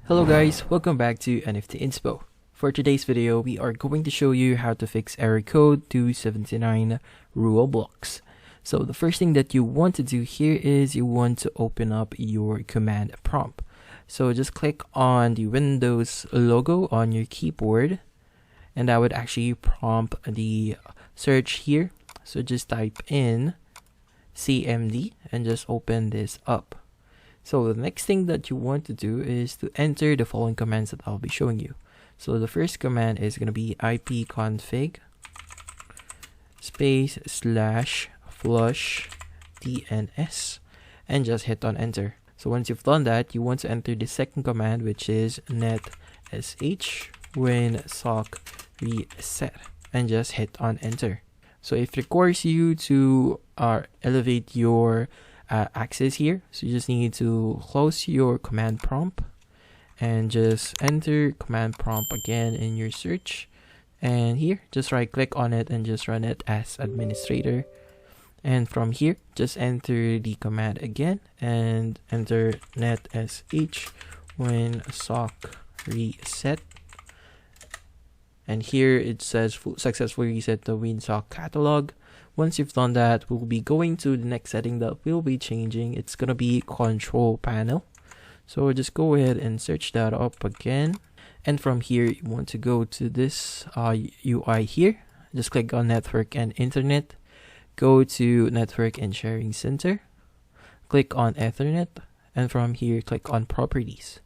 Hello guys, welcome back to NFT Inspo. For today's video, we are going to show you how to fix error code 279 Roblox. So the first thing that you want to do here is you want to open up your command prompt. So just click on the Windows logo on your keyboard, and that would actually prompt the search here. So just type in CMD and just open this up. So the next thing that you want to do is to enter the following commands that I'll be showing you. So the first command is going to be ipconfig space / flush DNS and just hit on enter. So once you've done that, you want to enter the second command, which is netsh when sock reset, and just hit on enter. So it requires you to elevate your access here, so you just need to close your command prompt and just enter command prompt again in your search, and here just right click on it and just run it as administrator, and from here just enter the command again and enter netsh when sock reset, and here it says successfully reset the WinSock catalog. Once you've done that, we'll be going to the next setting that we'll be changing. It's gonna be control panel. So just go ahead and search that up again, and from here you want to go to this UI here. Just click on network and internet, go to network and sharing center, click on Ethernet, and from here click on properties.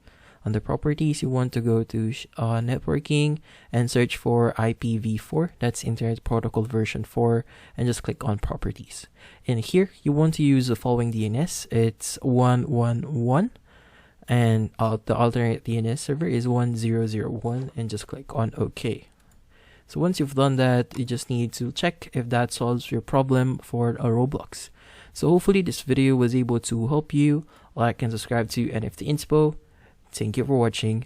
Under properties, you want to go to networking and search for IPv4, that's Internet Protocol version 4, and just click on properties. In here, you want to use the following DNS. It's 111, and the alternate DNS server is 1001, and just click on OK. So once you've done that, you just need to check if that solves your problem for a Roblox. So hopefully this video was able to help you. Like and subscribe to NFT Inspo. Thank you for watching.